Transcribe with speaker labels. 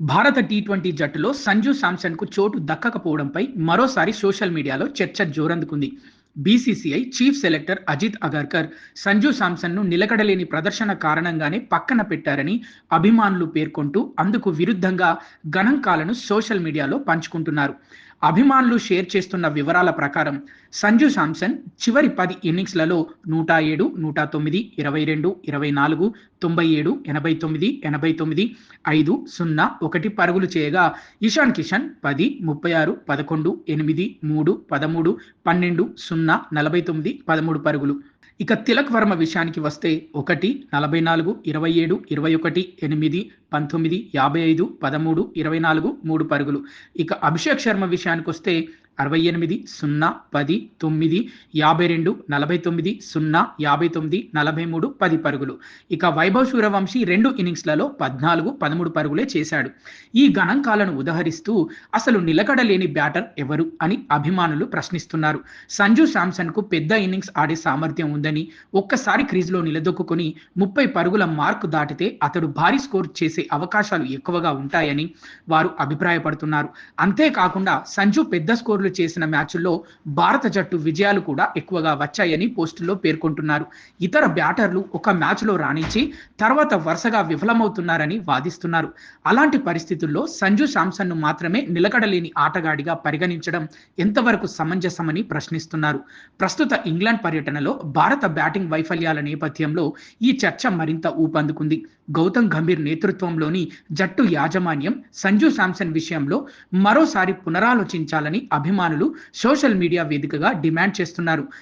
Speaker 1: భారత టీ20 జట్టులో సంజు శాంసన్‌కు చోటు దక్కకపోవడంపై మరోసారి సోషల్ మీడియాలో చర్చ జోరందుకుంది. BCCI chief selector Ajit Agarkar Sanju శాంసన్‌ను నిలకడలేని ప్రదర్శన కారణంగానే పక్కన పెట్టారని అభిమానులు పేర్కొంటూ అందుకు విరుద్ధంగా గణాంకాలను సోషల్ మీడియాలో పంచుకుంటున్నారు. అభిమానులు షేర్ చేస్తున్న వివరాల ప్రకారం సంజు శాంసన్ చివరి 10 ఇన్నింగ్స్లలో 107, 109, 22, 24, 97, 89, 89, 5, 0, 1 పరుగులు చేయగా ఇషాన్ కిషన్ 10, 36, 11, 8, 3, 13, 12, 0, 49, 13 పరుగులు. ఇక తిలక్ వర్మ విషయానికి వస్తే 1, 44, 27, 21, 8, 19, 55, 13, 24, 3 పరుగులు. ఇక అభిషేక్ శర్మ విషయానికి వస్తే 68, 0, 10, 9, 52, 49, 0, 59, 43, 10 పరుగులు. ఇక వైభవ్ సూర్యవంశీ 2 ఇన్నింగ్స్లలో 14, 13 పరుగులే చేశాడు. ఈ గణాంకాలను ఉదహరిస్తూ అసలు నిలకడలేని బ్యాటర్ ఎవరు అని అభిమానులు ప్రశ్నిస్తున్నారు. సంజు శాంసన్‌కు పెద్ద ఇన్నింగ్స్ ఆడే సామర్థ్యం ఉందని, ఒక్కసారి క్రీజ్లో నిలదొక్కుని 30 పరుగుల మార్కు దాటితే అతడు భారీ స్కోర్ చేసే అవకాశాలు ఎక్కువగా ఉంటాయని వారు అభిప్రాయపడుతున్నారు. అంతేకాకుండా సంజు పెద్ద స్కోర్లు చేసిన మ్యాచ్ల్లో భారత జట్టు విజయాలు కూడా ఎక్కువగా వచ్చాయని పోస్టుల్లో పేర్కొంటున్నారు. ఇతర బ్యాటర్లు ఒక మ్యాచ్లో రాణించి తర్వాత వరుసగా విఫలమవుతున్నారని వాదిస్తున్నారు. అలాంటి పరిస్థితుల్లో సంజు శాంసన్ను మాత్రమే నిలకడలేని ఆటగాడిగా పరిగణించడం ఎంతవరకు సమంజసమని ప్రశ్నిస్తున్నారు. ప్రస్తుత ఇంగ్లాండ్ పర్యటనలో భారత బ్యాటింగ్ వైఫల్యాల నేపథ్యంలో ఈ చర్చ మరింత ఊపందుకుంది. గౌతమ్ గంభీర్ నేతృత్వంలోని జట్టు యాజమాన్యం సంజు శాంసన్ విషయంలో మరోసారి పునరాలోచించాలని అభిమానులు సోషల్ మీడియా వేదికగా డిమాండ్ చేస్తున్నారు.